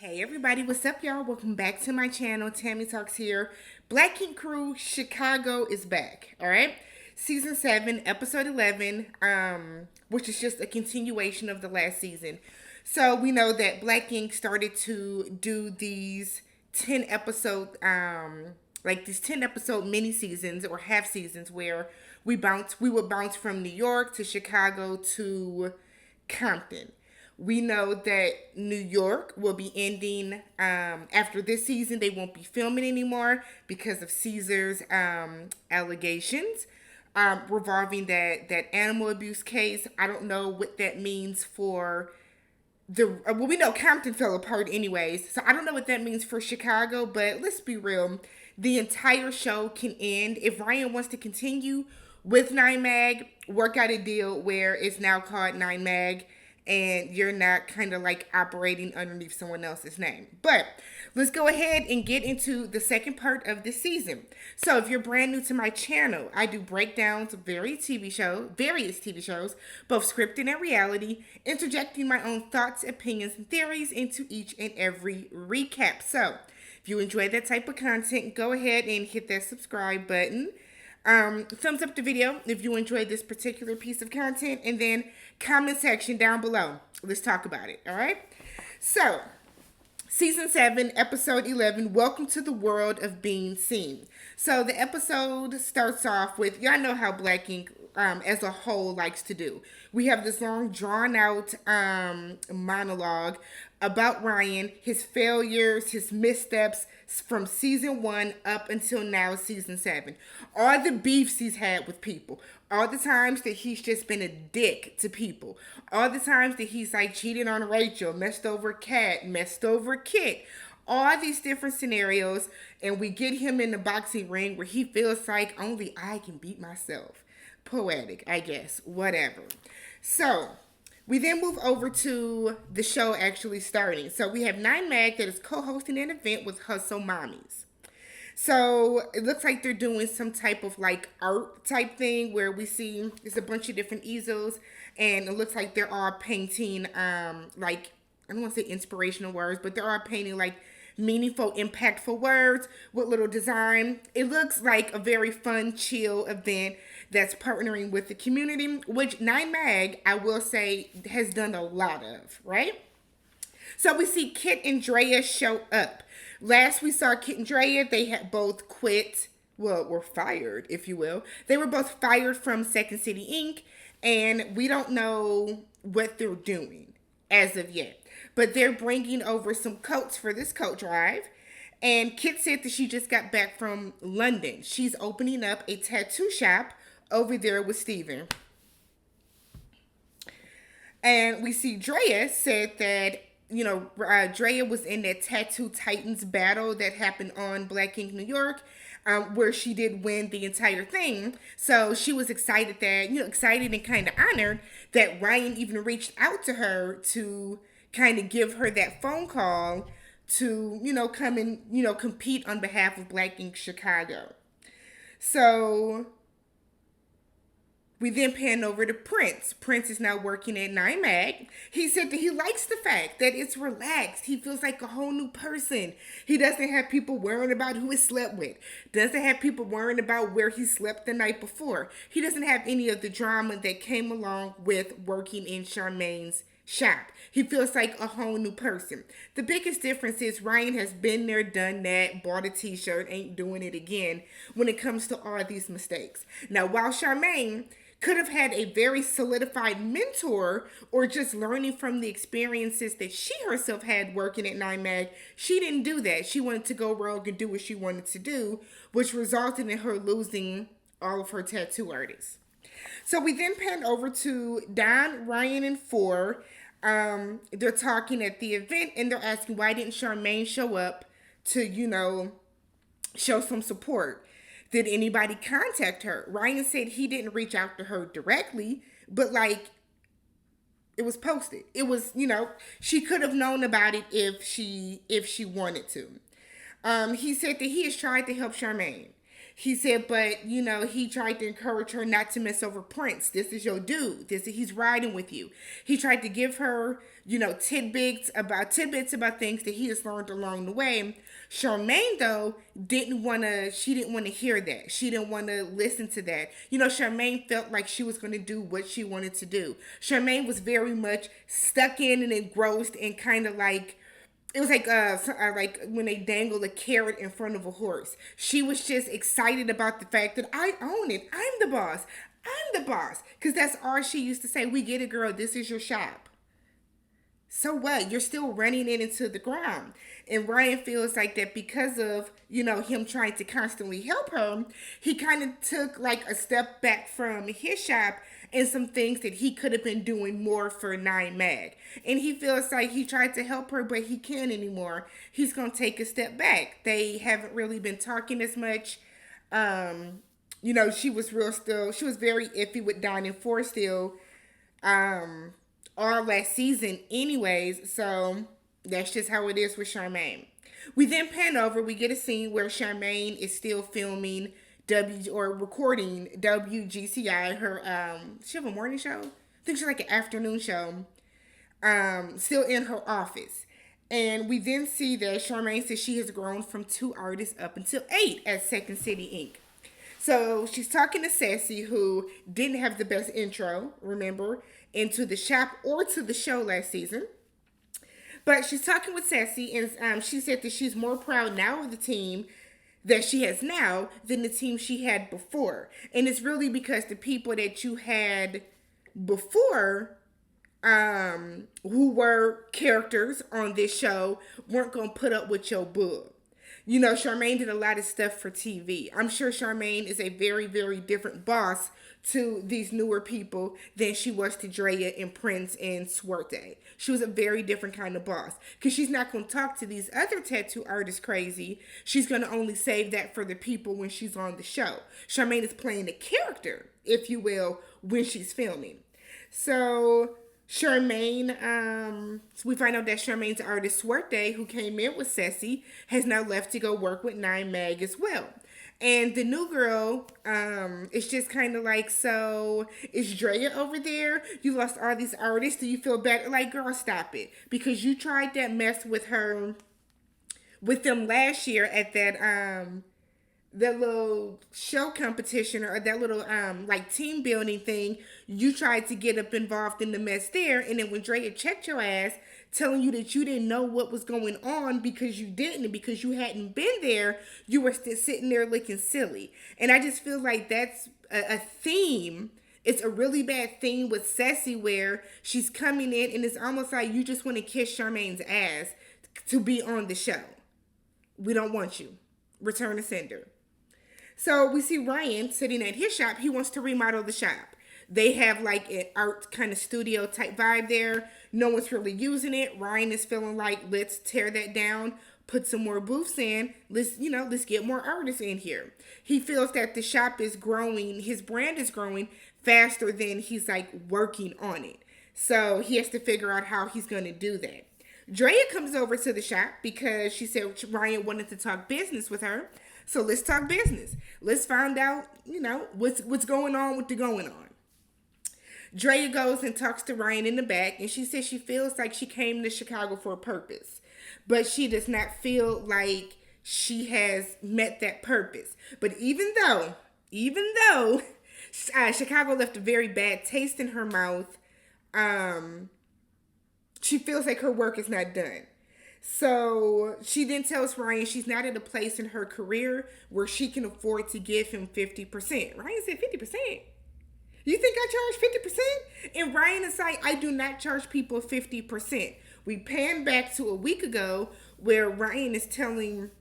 Hey everybody, what's up y'all? Welcome back to my channel. Tammy Talks here. Black Ink Crew Chicago is back. Alright. Season 7, episode 11, which is just a continuation of the last season. So we know that Black Ink started to do these 10 episode these 10 episode mini seasons or half seasons where we would bounce from New York to Chicago to Compton. We know that New York will be ending after this season. They won't be filming anymore because of Caesar's allegations revolving that animal abuse case. I don't know what that means for we know Compton fell apart anyways, so I don't know what that means for Chicago. But let's be real, the entire show can end if Ryan wants to continue with Nine Mag. Work out a deal where it's now called Nine Mag and you're not kind of like operating underneath someone else's name. But let's go ahead and get into the second part of this season. So if you're brand new to my channel, I do breakdowns of various TV shows, both scripted and reality, interjecting my own thoughts, opinions, and theories into each and every recap. So if you enjoy that type of content, go ahead and hit that subscribe button. Thumbs up the video if you enjoyed this particular piece of content, and then comment section down below. Let's talk about it, all right? So, Season 7, Episode 11, Welcome to the World of Being Seen. So, the episode starts off with, y'all know how Black Ink as a whole likes to do. We have this long, drawn-out monologue about Ryan, his failures, his missteps from Season 1 up until now, Season 7. All the beefs he's had with people. All the times that he's just been a dick to people. All the times that he's like cheated on Rachel, messed over Kat, messed over Kit. All these different scenarios, and we get him in the boxing ring where he feels like only I can beat myself. Poetic, I guess. Whatever. So, we then move over to the show actually starting. So, we have Nine Mag that is co-hosting an event with Hustle Mommies. So it looks like they're doing some type of like art type thing where we see there's a bunch of different easels, and it looks like they're all painting like, I don't want to say inspirational words, but they're all painting like meaningful, impactful words with little design. It looks like a very fun, chill event that's partnering with the community, which Nine Mag, I will say, has done a lot of, right? So we see Kit and Drea show up. Last we saw Kit and Drea, they had both quit, well, were fired, if you will. They were both fired from Second City Inc., and we don't know what they're doing as of yet. But they're bringing over some coats for this coat drive. And Kit said that she just got back from London. She's opening up a tattoo shop over there with Steven. And we see Drea said that Drea was in that Tattoo Titans battle that happened on Black Ink New York, where she did win the entire thing. So she was excited excited and kind of honored that Ryan even reached out to her to kind of give her that phone call to, come and, compete on behalf of Black Ink Chicago. So we then pan over to Prince. Prince is now working at Nine Mag. He said that he likes the fact that it's relaxed. He feels like a whole new person. He doesn't have people worrying about who he slept with. Doesn't have people worrying about where he slept the night before. He doesn't have any of the drama that came along with working in Charmaine's shop. He feels like a whole new person. The biggest difference is Ryan has been there, done that, bought a t-shirt, ain't doing it again when it comes to all these mistakes. Now, while Charmaine could have had a very solidified mentor or just learning from the experiences that she herself had working at Nine Mag, she didn't do that. She wanted to go rogue and do what she wanted to do, which resulted in her losing all of her tattoo artists. So we then pan over to Don, Ryan, and Four. They're talking at the event and they're asking why didn't Charmaine show up to, show some support. Did anybody contact her? Ryan said he didn't reach out to her directly, but like it was posted. It was, she could have known about it if she wanted to. He said that he has tried to help Charmaine. He said, but he tried to encourage her not to mess over Prince. This is your dude. He's riding with you. He tried to give her, tidbits about things that he has learned along the way. Charmaine though she didn't want to hear that. She didn't want to listen to that. Charmaine felt like she was going to do what she wanted to do. Charmaine was very much stuck in and engrossed and kind of like it was like when they dangle a carrot in front of a horse. She was just excited about the fact that I own it. I'm the boss. I'm the boss. Because that's all she used to say. We get it, girl. This is your shop. So what? You're still running it into the ground. And Ryan feels like that because of, him trying to constantly help her, he kind of took like a step back from his shop and some things that he could have been doing more for Nine Mag. And he feels like he tried to help her, but he can't anymore. He's going to take a step back. They haven't really been talking as much. She was very iffy with Diamond 4 still. All last season anyways, so that's just how it is with Charmaine. We then pan over, we get a scene where Charmaine is still filming recording WGCI, her she have a morning show? I think she's like an afternoon show. Still in her office. And we then see that Charmaine says she has grown from 2 artists up until 8 at Second City Inc. So she's talking to Sassy, who didn't have the best intro, remember, into the shop or to the show last season. But she's talking with Sassy, and she said that she's more proud now of the team that she has now than the team she had before. And it's really because the people that you had before, who were characters on this show, weren't going to put up with your bull. Charmaine did a lot of stuff for TV. I'm sure Charmaine is a very, very different boss to these newer people than she was to Drea and Prince and Swerte. She was a very different kind of boss. Because she's not going to talk to these other tattoo artists crazy. She's going to only save that for the people when she's on the show. Charmaine is playing a character, if you will, when she's filming. So Charmaine, so we find out that Charmaine's artist Swerte, who came in with Sassy, has now left to go work with Nine Mag as well. And the new girl, is just kind of like, so is Drea over there? You lost all these artists. Do you feel better? Like, girl, stop it. Because you tried that mess with them last year at that little show competition or that little like team building thing. You tried to get up involved in the mess there, and then when Drea checked your ass, telling you that you didn't know what was going on because you didn't, and because you hadn't been there, you were still sitting there looking silly. And I just feel like that's a theme. It's a really bad theme with Sassy, where she's coming in and it's almost like you just want to kiss Charmaine's ass to be on the show. We don't want you. Return to sender. So we see Ryan sitting at his shop. He wants to remodel the shop. They have like an art kind of studio type vibe there. No one's really using it. Ryan is feeling like, let's tear that down, put some more booths in. Let's get more artists in here. He feels that the shop is growing. His brand is growing faster than he's like working on it. So he has to figure out how he's going to do that. Drea comes over to the shop because she said Ryan wanted to talk business with her. So let's talk business. Let's find out, what's going on with the going on. Drea goes and talks to Ryan in the back, and she says she feels like she came to Chicago for a purpose, but she does not feel like she has met that purpose. But even though Chicago left a very bad taste in her mouth, she feels like her work is not done. So she then tells Ryan she's not at a place in her career where she can afford to give him 50%. Ryan said 50%? You think I charge 50%? And Ryan is like, I do not charge people 50%. We pan back to a week ago where Ryan is telling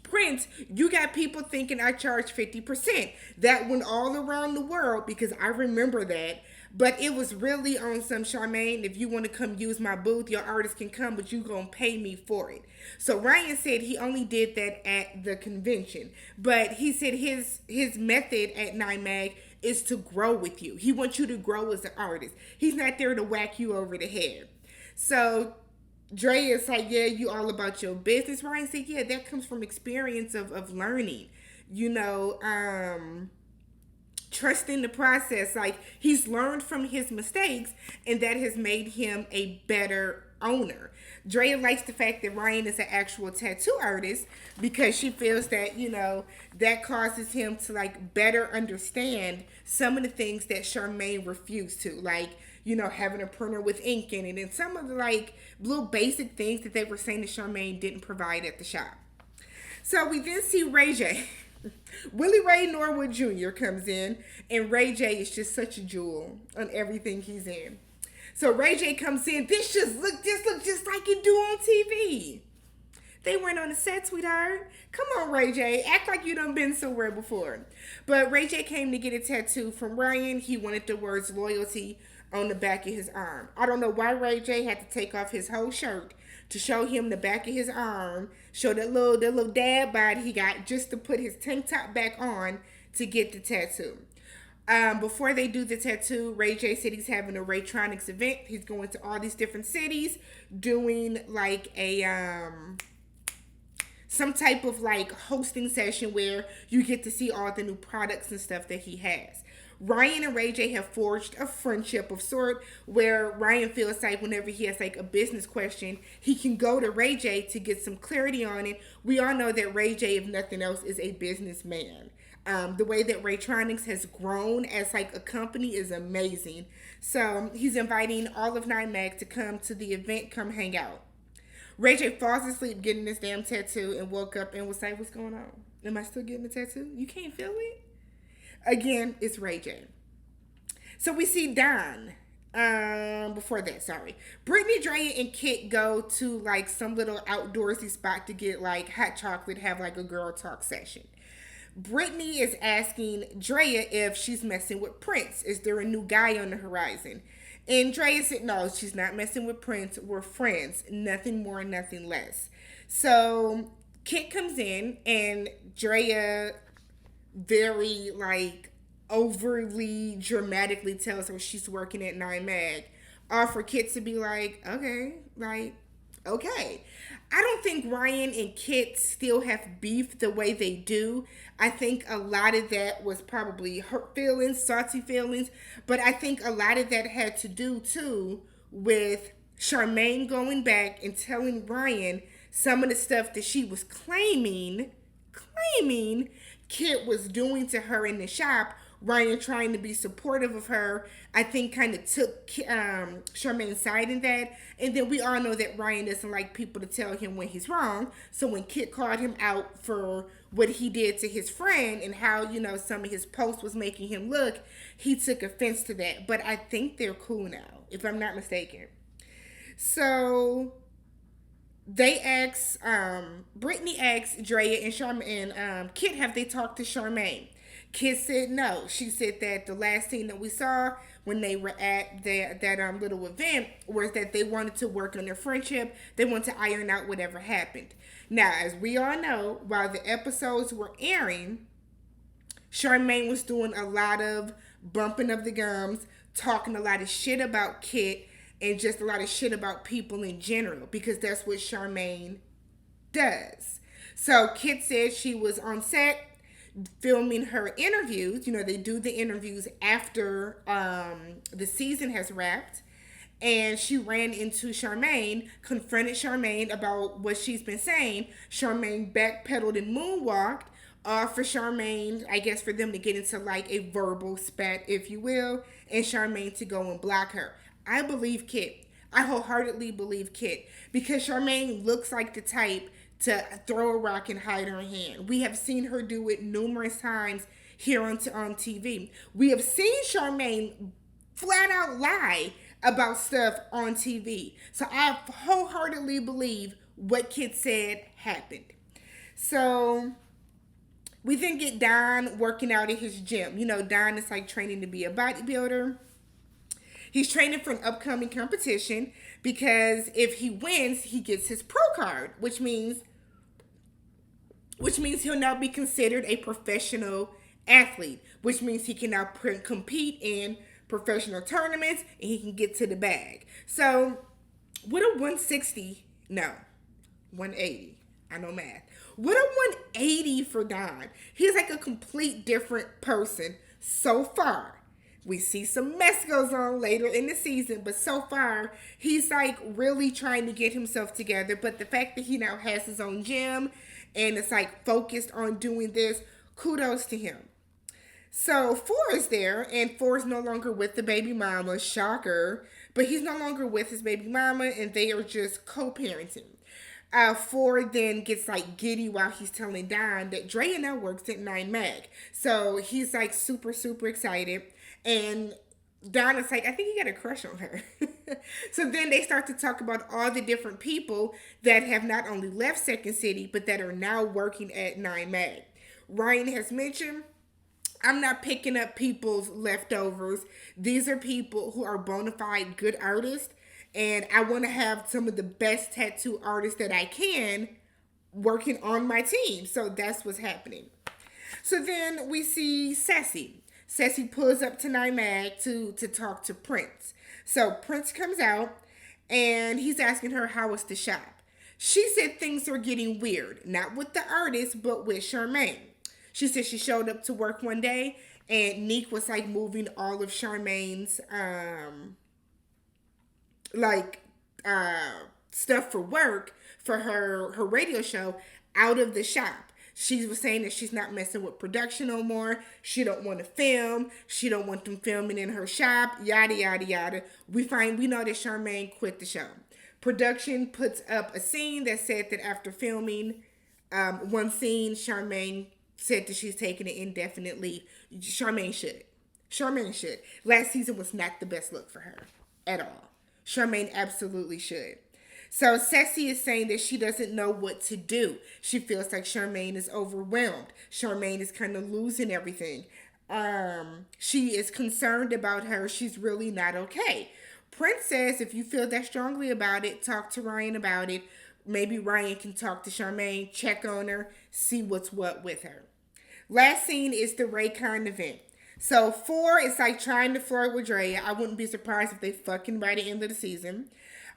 Prince, you got people thinking I charge 50%. That went all around the world because I remember that. But it was really on some, Charmaine, if you want to come use my booth, your artist can come, but you going to pay me for it. So Ryan said he only did that at the convention. But he said his method at Nine Mag is to grow with you. He wants you to grow as an artist. He's not there to whack you over the head. So Drea is like, yeah, you all about your business. Ryan said, yeah, that comes from experience of learning. you know, trusting the process. Like, he's learned from his mistakes, and that has made him a better owner. Drea likes the fact that Ryan is an actual tattoo artist because she feels that, you know, that causes him to like better understand some of the things that Charmaine refused to, like, you know, having a printer with ink in it, and some of the like little basic things that they were saying that Charmaine didn't provide at the shop. So we then see Ray J. Willie Ray Norwood Jr. comes in, and Ray J is just such a jewel on everything he's in. So Ray J comes in. This look just like you do on TV. They weren't on the set, sweetheart. Come on, Ray J. Act like you done been somewhere before. But Ray J came to get a tattoo from Ryan. He wanted the words loyalty on the back of his arm. I don't know why Ray J had to take off his whole shirt to show him the back of his arm, show that little dad bod he got just to put his tank top back on to get the tattoo. Before they do the tattoo, Ray J said he's having a Raytronics event. He's going to all these different cities, doing like a some type of like hosting session where you get to see all the new products and stuff that he has. Ryan and Ray J have forged a friendship of sort where Ryan feels like whenever he has like a business question, he can go to Ray J to get some clarity on it. We all know that Ray J, if nothing else, is a businessman. The way that Raytronics has grown as like a company is amazing. So he's inviting all of 9mag to come to the event, come hang out. Ray J falls asleep getting this damn tattoo and woke up and was like, what's going on? Am I still getting the tattoo? You can't feel it? Again, it's Ray J. So we see Don. Before that, sorry. Brittany, Drea, and Kit go to like some little outdoorsy spot to get like hot chocolate, have like a girl talk session. Brittany is asking Drea if she's messing with Prince. Is there a new guy on the horizon? And Drea said, no, she's not messing with Prince. We're friends. Nothing more, nothing less. So Kit comes in, and Drea very like overly dramatically tells her she's working at 9mag. For Kit to be like, okay, like, okay. I don't think Ryan and Kit still have beef the way they do. I think a lot of that was probably hurt feelings, salty feelings, but I think a lot of that had to do too with Charmaine going back and telling Ryan some of the stuff that she was claiming Kit was doing to her in the shop. Ryan trying to be supportive of her, I think kind of took Charmaine's side in that. And then we all know that Ryan doesn't like people to tell him when he's wrong. So when Kit called him out for what he did to his friend and how, you know, some of his posts was making him look, he took offense to that. But I think they're cool now, if I'm not mistaken. So they asked, Brittany asked Drea and Charmaine, Kit, have they talked to Charmaine? Kit said no. She said that the last scene that we saw when they were at that little event was that they wanted to work on their friendship. They wanted to iron out whatever happened. Now, as we all know, while the episodes were airing, Charmaine was doing a lot of bumping of the gums, talking a lot of shit about Kit, and just a lot of shit about people in general, because that's what Charmaine does. So Kit said she was on set filming her interviews. You know, they do the interviews after the season has wrapped. And she ran into Charmaine, confronted Charmaine about what she's been saying. Charmaine backpedaled and moonwalked for Charmaine, I guess, for them to get into like a verbal spat, if you will, and Charmaine to go and block her. I believe Kit. I wholeheartedly believe Kit, because Charmaine looks like the type to throw a rock and hide her hand. We have seen her do it numerous times here on TV. We have seen Charmaine flat out lie about stuff on TV. So I wholeheartedly believe what Kit said happened. So we then get Don working out at his gym. You know, Don is like training to be a bodybuilder. He's training for an upcoming competition because if he wins, he gets his pro card, which means he'll now be considered a professional athlete, which means he can now compete in professional tournaments and he can get to the bag. So with a 160, no, 180, I know math. What a 180 for Don. He's like a complete different person so far. We see some mess goes on later in the season, but so far he's like really trying to get himself together. But the fact that he now has his own gym and it's like focused on doing this, kudos to him. So Four is there, and Four is no longer with the baby mama. Shocker, but he's no longer with his baby mama, and they are just co-parenting. Four then gets like giddy while he's telling Don that Drea now works at Nine Mag. So he's like super, super excited. And Don is like, I think he got a crush on her. So then they start to talk about all the different people that have not only left Second City, but that are now working at Nine Mag. Ryan has mentioned, I'm not picking up people's leftovers. These are people who are bona fide good artists, and I want to have some of the best tattoo artists that I can working on my team. So that's what's happening. So then we see Sassy. Sassy pulls up to Nine Mag to talk to Prince. So Prince comes out and he's asking her how was the shop. She said things are getting weird, not with the artist, but with Charmaine. She said she showed up to work one day and Neek was like moving all of Charmaine's like stuff for work for her radio show out of the shop. She was saying that she's not messing with production no more. She don't want to film. She don't want them filming in her shop. Yada yada yada. We know that Charmaine quit the show. Production puts up a scene that said that after filming one scene, Charmaine said that she's taking it indefinitely. Charmaine should. Last season was not the best look for her at all. Charmaine absolutely should. So Sassy is saying that she doesn't know what to do. She feels like Charmaine is overwhelmed. Charmaine is kind of losing everything. She is concerned about her. She's really not okay. Prince says if you feel that strongly about it, talk to Ryan about it. Maybe Ryan can talk to Charmaine, check on her, see what's what with her. Last scene is the Raycon event. So Four is like trying to flirt with Drea. I wouldn't be surprised if they fucking by the end of the season.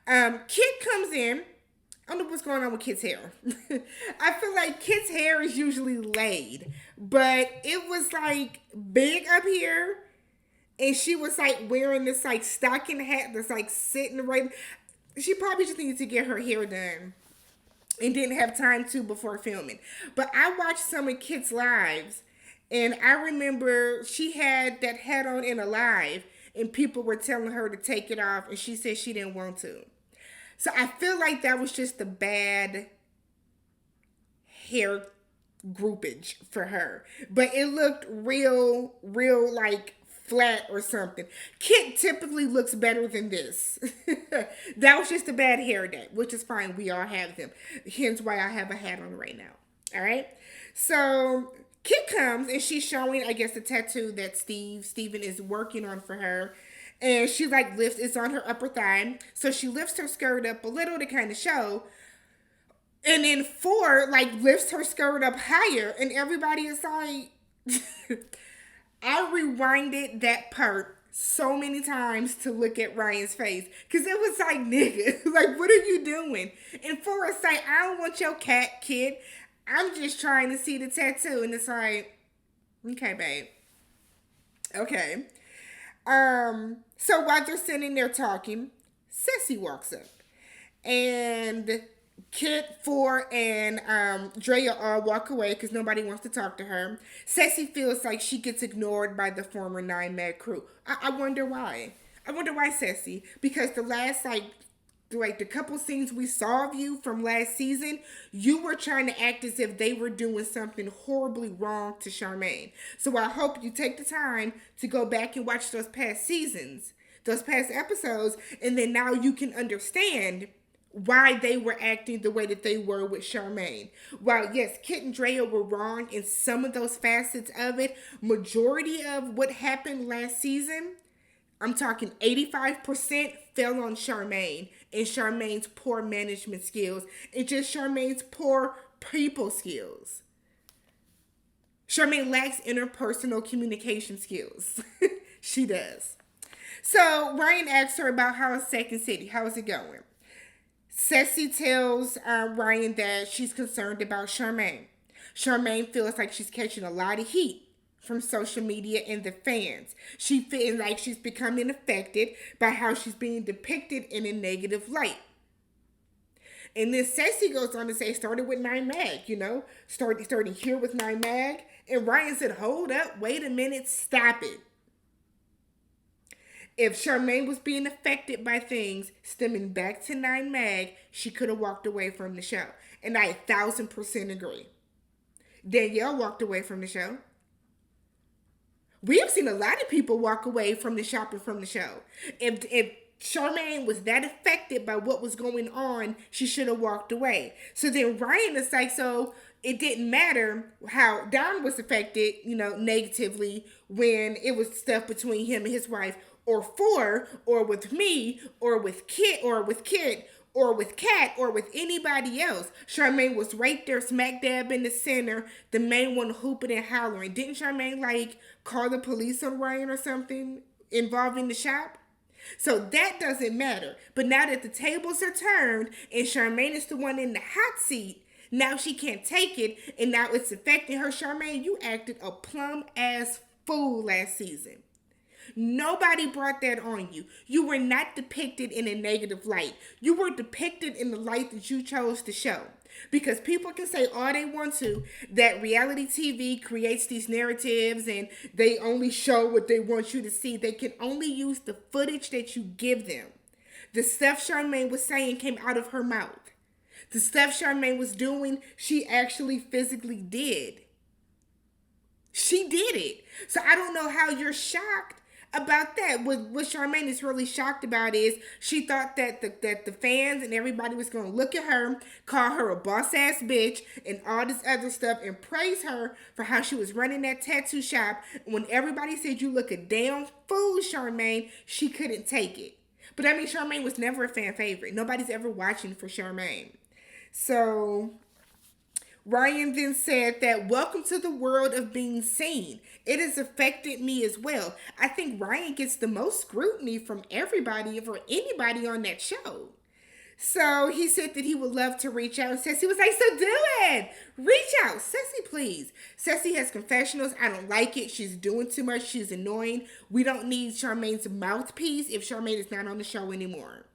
Kit comes in. I don't know what's going on with Kit's hair. I feel like Kit's hair is usually laid, but it was like big up here, and she was like wearing this like stocking hat that's like sitting right. She probably just needed to get her hair done and didn't have time to before filming. But I watched some of Kit's lives, and I remember she had that hat on in a live, and people were telling her to take it off, and she said she didn't want to. So I feel like that was just a bad hair groupage for her. But it looked real like flat or something. Kit typically looks better than this. That was just a bad hair day, which is fine. We all have them. Hence why I have a hat on right now. All right. So Kit comes and she's showing, I guess, the tattoo that Steven is working on for her. And she like lifts, it's on her upper thigh. So she lifts her skirt up a little to kind of show. And then Four like lifts her skirt up higher. And everybody is like, I rewinded that part so many times to look at Ryan's face. Because it was like, nigga, like, what are you doing? And Four is like, I don't want your cat, kid. I'm just trying to see the tattoo. And it's like, okay, babe. Okay. So while they're sitting there talking, Sissy walks up. And Kit, Four, and Drea all walk away because nobody wants to talk to her. Sissy feels like she gets ignored by the former Nine Mag crew. I wonder why. I wonder why, Sissy. Because the last, the couple scenes we saw of you from last season, you were trying to act as if they were doing something horribly wrong to Charmaine. So I hope you take the time to go back and watch those past seasons, those past episodes, and then now you can understand why they were acting the way that they were with Charmaine. While yes, Kit and Drea were wrong in some of those facets of it, majority of what happened last season, I'm talking 85% fell on Charmaine and Charmaine's poor management skills and just Charmaine's poor people skills. Charmaine lacks interpersonal communication skills. She does. So Ryan asks her about how is Second City, how is it going? Ceci tells Ryan that she's concerned about Charmaine. Charmaine feels like she's catching a lot of heat from social media and the fans. She feels like she's becoming affected by how she's being depicted in a negative light. And then Ceci goes on to say, started with Nine Mag, starting here with Nine Mag. And Ryan said, hold up, wait a minute, stop it. If Charmaine was being affected by things stemming back to Nine Mag, she could have walked away from the show. And I 1,000% agree. Danielle walked away from the show. We have seen a lot of people walk away from the shop and from the show. If Charmaine was that affected by what was going on, she should have walked away. So then Ryan is like, so it didn't matter how Don was affected, negatively when it was stuff between him and his wife, or with me, or with Kit, or with Kat, or with anybody else. Charmaine was right there, smack dab in the center, the main one hooping and hollering. Didn't Charmaine call the police on Ryan or something involving the shop? So that doesn't matter. But now that the tables are turned and Charmaine is the one in the hot seat, now she can't take it, and now it's affecting her. Charmaine, you acted a plum ass fool last season. Nobody brought that on you. You were not depicted in a negative light. You were depicted in the light that you chose to show. Because people can say all they want to that reality TV creates these narratives and they only show what they want you to see. They can only use the footage that you give them. The stuff Charmaine was saying came out of her mouth. The stuff Charmaine was doing, she actually physically did. She did it. So I don't know how you're shocked about that. What Charmaine is really shocked about is she thought that the fans and everybody was going to look at her, call her a boss ass bitch and all this other stuff and praise her for how she was running that tattoo shop. When everybody said you look a damn fool, Charmaine, she couldn't take it. But I mean, Charmaine was never a fan favorite. Nobody's ever watching for Charmaine. So Ryan then said that welcome to the world of being seen. It has affected me as well. I think Ryan gets the most scrutiny from everybody for anybody on that show. So he said that he would love to reach out. Ceci was like, so do it. Reach out. Ceci, please. Ceci has confessionals. I don't like it. She's doing too much. She's annoying. We don't need Charmaine's mouthpiece if Charmaine is not on the show anymore.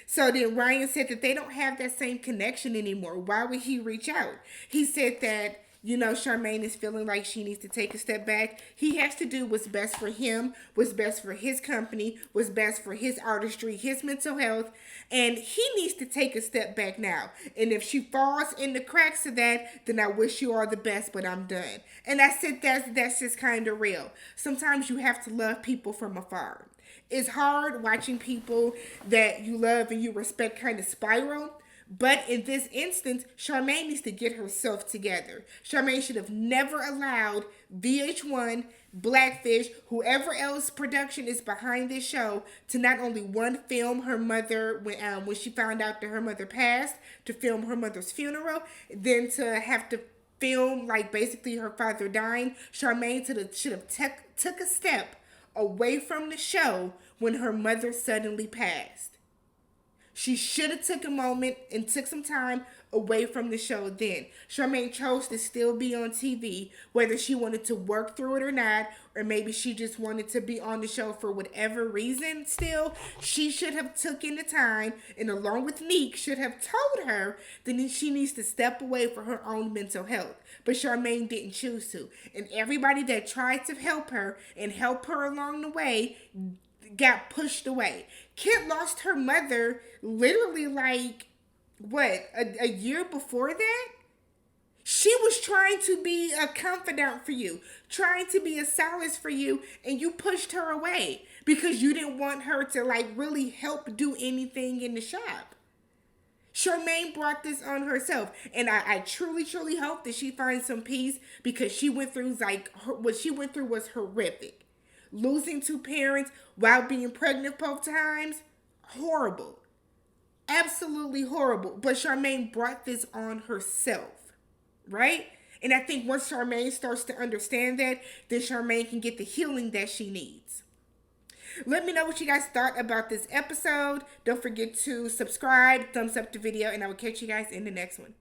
So then Ryan said that they don't have that same connection anymore. Why would he reach out? He said that, Charmaine is feeling like she needs to take a step back. He has to do what's best for him, what's best for his company, what's best for his artistry, his mental health. And he needs to take a step back now. And if she falls in the cracks of that, then I wish you all the best, but I'm done. And I said that's just kind of real. Sometimes you have to love people from afar. It's hard watching people that you love and you respect kind of spiral. But in this instance, Charmaine needs to get herself together. Charmaine should have never allowed VH1, Blackfish, whoever else production is behind this show, to not only one, film her mother when she found out that her mother passed, to film her mother's funeral, then to have to film basically her father dying. Charmaine should have took a step away from the show when her mother suddenly passed. She should have took a moment and took some time away from the show then. Charmaine chose to still be on TV, whether she wanted to work through it or not, or maybe she just wanted to be on the show for whatever reason still. She should have taken the time, and along with Neek, should have told her that she needs to step away for her own mental health. But Charmaine didn't choose to. And everybody that tried to help her and help her along the way got pushed away. Kit lost her mother literally a year before that? She was trying to be a confidant for you, trying to be a solace for you, and you pushed her away because you didn't want her to really help do anything in the shop. Charmaine brought this on herself, and I truly, truly hope that she finds some peace because she went through what she went through was horrific. Losing two parents while being pregnant both times, horrible. Absolutely horrible. But Charmaine brought this on herself, right? And I think once Charmaine starts to understand that, then Charmaine can get the healing that she needs. Let me know what you guys thought about this episode. Don't forget to subscribe, thumbs up the video, and I will catch you guys in the next one.